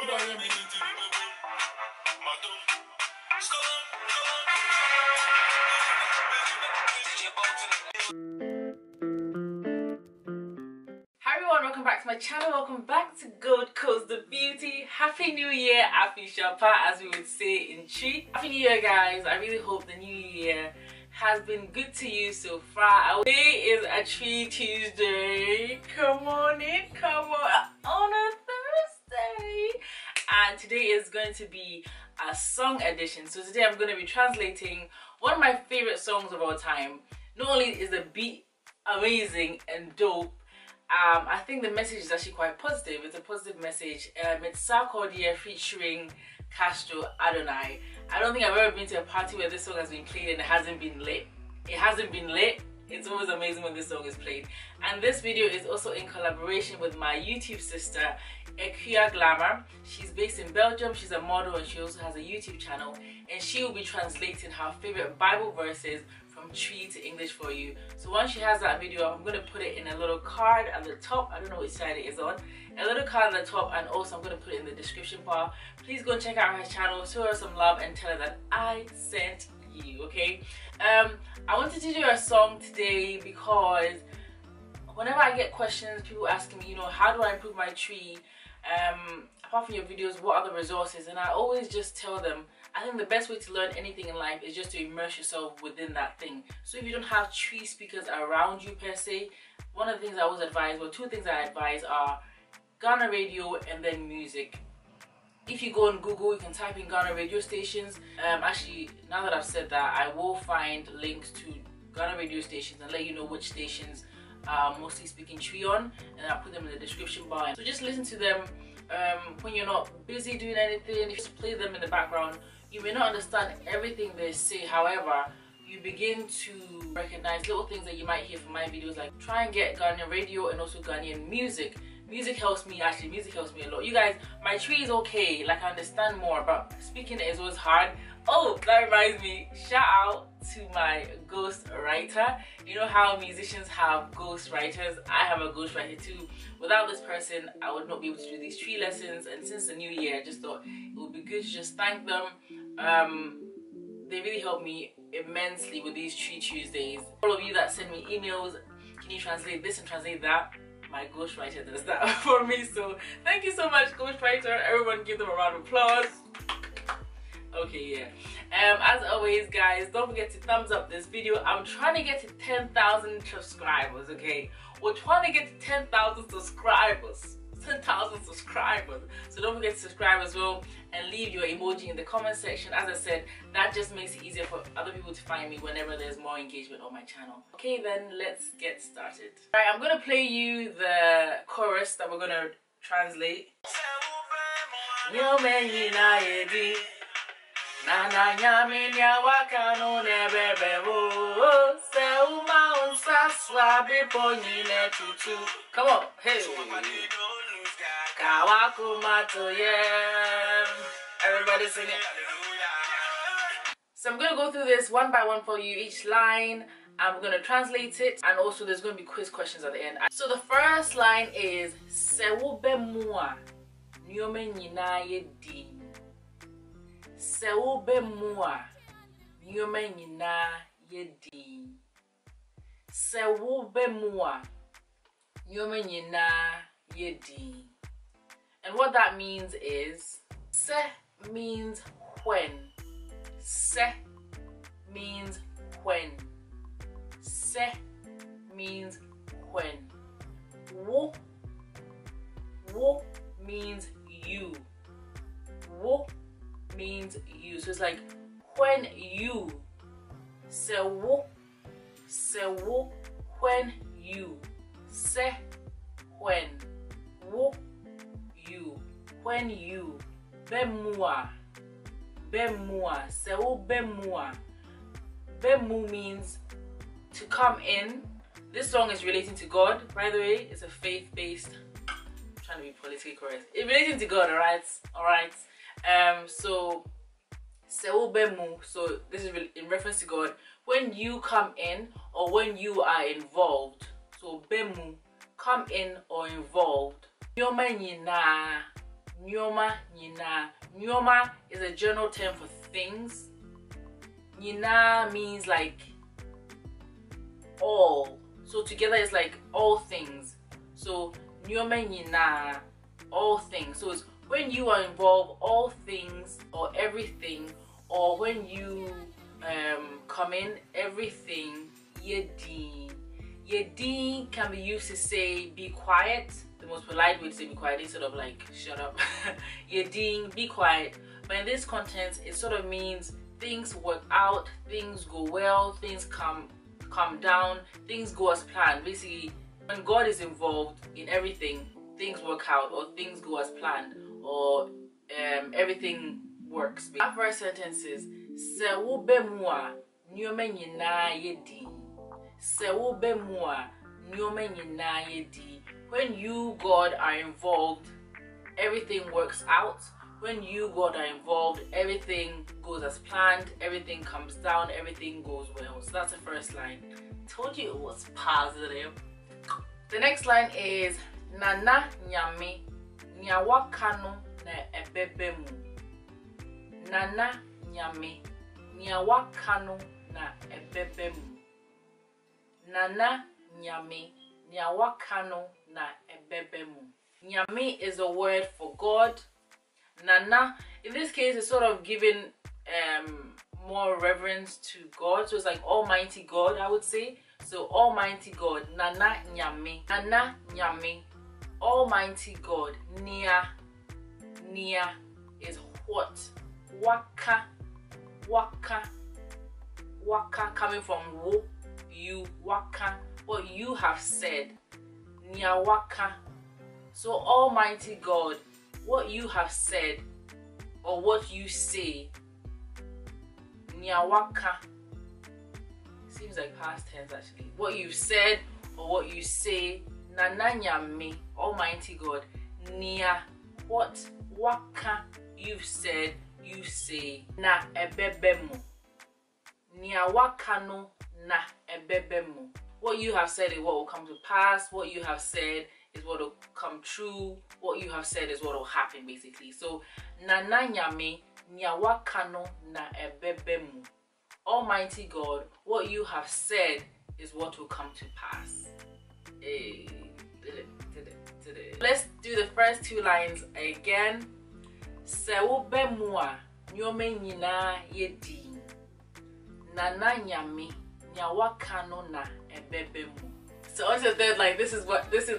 Hi everyone, welcome back to my channel. Welcome back to Gold Coast the Beauty. Happy New Year, Happy Shapa, as we would say in Chi. Happy New Year, guys. I really hope the new year has been good to you so far. Today is a TWI Tuesday. Come on in, come on a Thursday. And today is going to be a song edition. So today I'm going to be translating one of my favorite songs of all time. Not only is the beat amazing and dope, I think the message is actually quite positive. It's a positive message. It's Sarkodie featuring Castro, Adonai. I don't think I've ever been to a party where this song has been played and it hasn't been lit. It hasn't been lit. It's always amazing when this song is played. And this video is also in collaboration with my YouTube sister, Akua Glamour. She's based in Belgium. She's a model and she also has a YouTube channel. And she will be translating her favorite Bible verses from TWI to English for you. So once she has that video, I'm going to put it in a little card at the top. I don't know which side it is on. A little card at the top, and also I'm going to put it in the description bar. Please go and check out her channel, show her some love and tell her that I sent you, okay? I wanted to do a song today because whenever I get questions, people asking me, you know, how do I improve my TWI? Apart from your videos, what are the resources? And I always just tell them, I think the best way to learn anything in life is just to immerse yourself within that thing. So if you don't have TWI speakers around you per se, one of the things I always advise, well, two things I advise are Ghana radio and then music. If you go on Google, you can type in Ghana radio stations. Actually, now that I've said that, I will find links to Ghana radio stations and let you know which stations mostly speaking TWI on, and I'll put them in the description bar. So just listen to them when you're not busy doing anything. If you just play them in the background, you may not understand everything they say. However, you begin to recognize little things that you might hear from my videos, like try and get Ghanaian radio and also Ghanaian music. Music helps me, actually, music helps me a lot. You guys, my TWI is okay, like I understand more, but speaking it is always hard. Oh, that reminds me, shout out to my ghost writer. You know how musicians have ghost writers? I have a ghost writer too. Without this person, I would not be able to do these TWI lessons, and since the new year, I just thought it would be good to just thank them. They really helped me immensely with these TWI Tuesdays. All of you that send me emails, can you translate this and translate that? My ghostwriter does that for me, so thank you so much, ghostwriter. Everyone give them a round of applause. Okay, yeah. As always, guys, don't forget to thumbs up this video. I'm trying to get to 10,000 subscribers, okay? We're trying to get to 10,000 subscribers. 10,000 subscribers. So don't forget to subscribe as well and leave your emoji in the comment section. As I said, that just makes it easier for other people to find me whenever there's more engagement on my channel. Okay, then let's get started. Alright, I'm gonna play you the chorus that we're gonna translate. Come on, hey. Everybody sing it. So I'm going to go through this one by one for you, each line. I'm going to translate it, and also there's going to be quiz questions at the end. So the first line is Sewo be mua nyome nyina ye di. Sewo be mua nyome nyina ye di. Sewo be mua nyome nyina ye di. And what that means is, se means when. Se means when. Se means when. Wo means you. Wo means you. So it's like when you. Se wo when you. Se when. Wo you. When you. Bemua. Bemua. Sewo bemua. Bemu means to come in. This song is relating to God, by the way. It's a faith-based, I'm trying to be politically correct. It's relating to God, alright? So Sewo bemu, so this is in reference to God. When you come in or when you are involved. So bemu, come in or involved. Nyome nyina Nyoma nyina. Nyoma is a general term for things. Nyina means like all. So together it's like all things. So nyoma nyina, all things. So it's when you are involved, all things or everything, or when you come in, everything, yedin. Yedin can be used to say be quiet. The most polite way to say be quiet instead of like shut up. Yedin, be quiet. But in this context, it sort of means things work out, things go well, things come down, things go as planned. Basically, when God is involved in everything, things work out or things go as planned or everything works. Our first sentence is se wo be mua nyoma nyina yedi. Se wo be mua nyoma nyina yedi. When you, God, are involved, everything works out. When you, God, are involved, everything goes as planned, everything comes down, everything goes well. So that's the first line. Told you it was positive. The next line is Nana nyame nyawa kano na ebebemu. Nana nyame nyawa kano na ebebemu. Nana nyame nyawa kano na ebebemu. Nyame is a word for God. Nana, in this case, is sort of giving more reverence to God. So it's like Almighty God, I would say. So Almighty God, Nana nyame, Nana nyame, Almighty God. Nia is what? Waka, coming from wo, you, waka, what you have said. Nia waka. So Almighty God, what you have said or what you say. Nyawaka. Seems like past tense actually. What you've said or what you say. Nananyame, Almighty God. Nia, what? Waka, you've said, you say. Na ebebemu. Nyawaka no na ebebemu. What you have said is what will come to pass. What you have said is what will come true. What you have said is what will happen, basically. So nananyame nyawakano na ebebemu. Almighty God, what you have said is what will come to pass. Hey, did it. Let's do the first two lines again. Sewubemua nyome nyina yedi. Nananyame nyawakano na ebebemu. So on to the third line, this is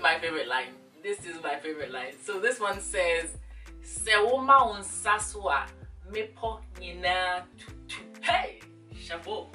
my favorite line. This is my favorite line. So this one says, Sewoma unsaswa mepo nyina tutu. Hey, chapeau.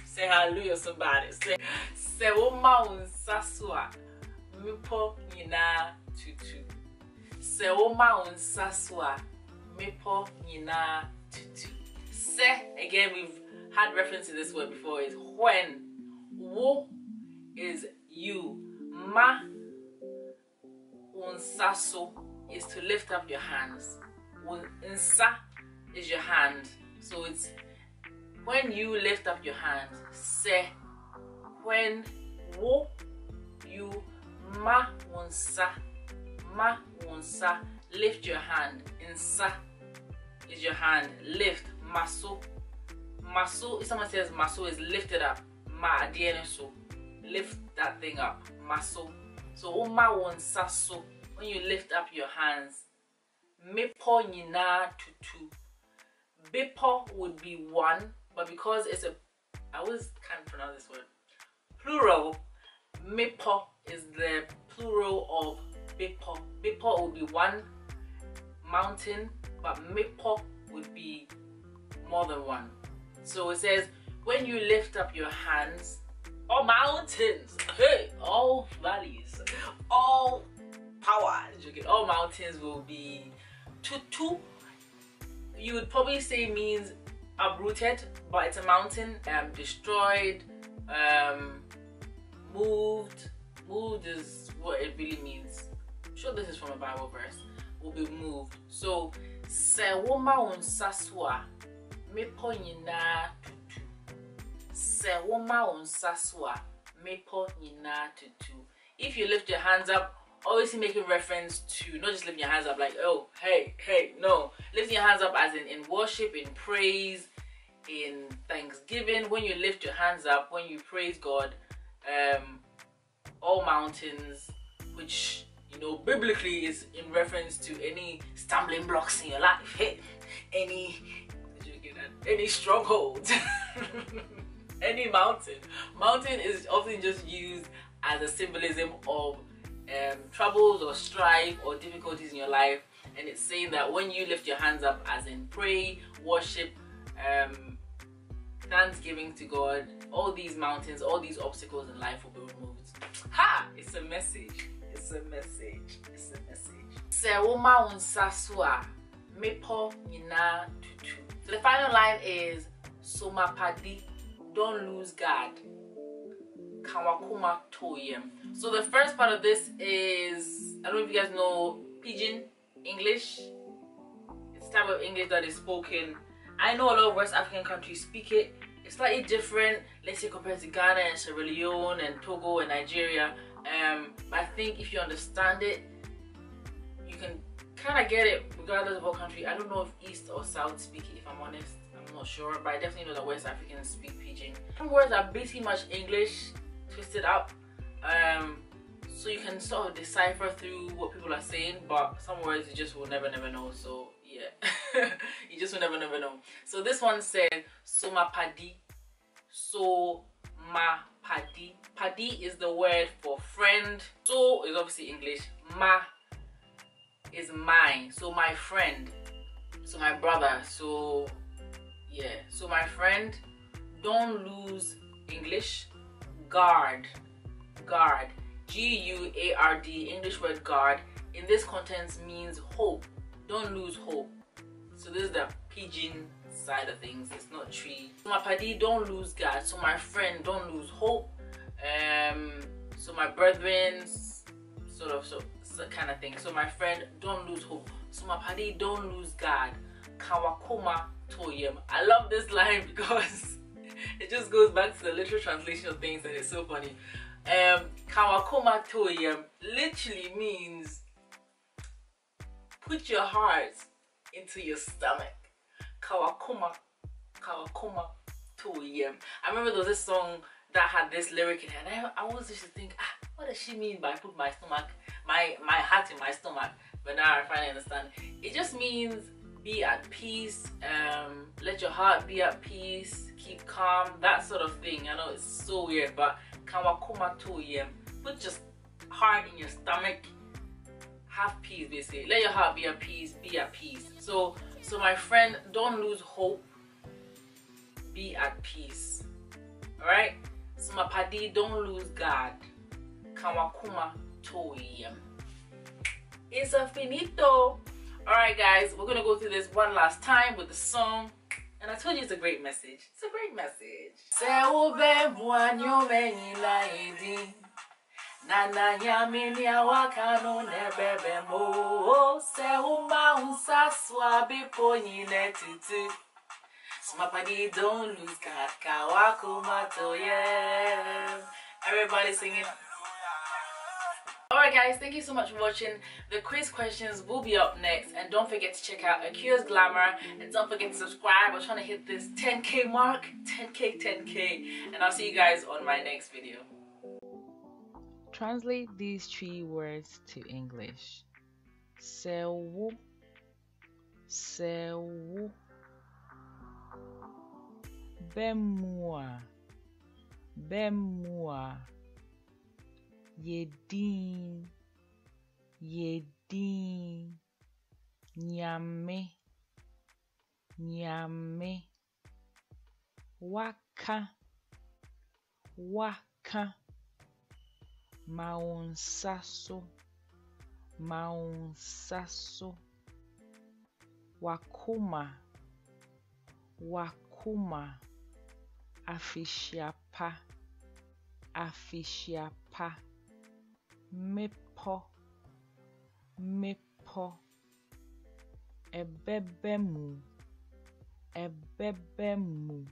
Say hallelujah, somebody. Say, Sewoma unsaswa mepo nyina tutu. Sewoma unsaswa mepo nyina tutu. Se, again, we've had reference to this word before, is when. Wo is you. Ma unsaso is to lift up your hands. Unsa is your hand. So it's when you lift up your hands. Se. When wo you ma unsa. Ma unsa. Lift your hand. Insa is your hand. Lift. Maso. Maso, if someone says maso is lifted up. Ma adiene so. Lift that thing up. Maso. So uma wonsaso. When you lift up your hands. Mepo nyina tutu. Bepo would be one, but because it's a, I always can't pronounce this word, plural, mepo is the plural of bepo. Bepo would be one mountain, but mepo would be more than one. So it says, when you lift up your hands, all mountains, hey, all valleys, all power, all mountains will be tutu. You would probably say means uprooted, but it's a mountain, destroyed, moved. Moved is what it really means. I'm sure this is from a Bible verse. Will be moved. So, sewoma unsaswa mepo nyina tutu. Sewoma unsaswa mepo nyina tutu. If you lift your hands up, obviously making reference to not just lifting your hands up like, oh, hey, hey, no. Lifting your hands up as in worship, in praise, in thanksgiving. When you lift your hands up, when you praise God, all mountains, which, you know, biblically is in reference to any stumbling blocks in your life, any strongholds, any mountain. Mountain is often just used as a symbolism of troubles or strife or difficulties in your life, and it's saying that when you lift your hands up as in pray, worship, thanksgiving to God, all these mountains, all these obstacles in life will be removed. Ha! It's a message. It's a message. It's a message. Sewoma unsasua mepo ina tutu. So the final line is somapadi, don't lose God. Kawakuma toyem. So the first part of this is, I don't know if you guys know Pidgin English. It's a type of English that is spoken. I know a lot of West African countries speak it. It's slightly different, let's say, compared to Ghana and Sierra Leone and Togo and Nigeria. But I think if you understand it, you can kind of get it regardless of what country. I don't know if East or South speak it, if I'm honest. I'm not sure, but I definitely know that West Africans speak Pidgin. Some words are basically much English twisted up, so you can sort of decipher through what people are saying, but some words you just will never know. So yeah, you just will never know. So this one said somapadi. So ma padi. Padi is the word for friend. So is obviously English. Ma is mine. So my friend. So my brother. So yeah. So my friend. Don't lose English. Guard. Guard. G-U-A-R-D. English word guard. In this context means hope. Don't lose hope. So this is the Pidgin side of things. It's not tree. So my paddy, don't lose God. So my friend, don't lose hope. So my brethren, sort of so kind of thing. So my friend, don't lose hope. So my paddy, don't lose God. Kawakoma toyem. I love this line because it just goes back to the literal translation of things, and it's so funny. Kawakoma toyem literally means put your heart into your stomach. Kawakoma toyem. I remember there was this song that had this lyric in it, and I always used to think, what does she mean by put my stomach, my heart in my stomach? But now I finally understand. It just means be at peace, let your heart be at peace, keep calm, that sort of thing. I know it's so weird, but kawakoma toyem, put your heart in your stomach, have peace basically. Let your heart be at peace, be at peace. So my friend, don't lose hope, be at peace. Alright? So my paddy, don't lose God. Kawakuma toyem. It's a finito. Alright guys, we're gonna go through this one last time with the song. And I told you it's a great message. It's a great message. Nana yamini awakano nebebe mo se uma unsaswa biponi netutu. Smapadi, don't lose God. Kawakuma toyem. Everybody singing. Alright guys, thank you so much for watching. The quiz questions will be up next, and don't forget to check out Akua's Glamour, and don't forget to subscribe. We're trying to hit this 10k mark, 10k, and I'll see you guys on my next video. Translate these 3 words to English. Sewu, sewu. Bemua, bemua. Yedin, yedin. Nyame, nyame. Waka, waka. Maunsaso, maunsaso. Wakuma, wakuma. Afishiapa, afishiapa. Mepo, mepo. Ebebemu, ebebemu.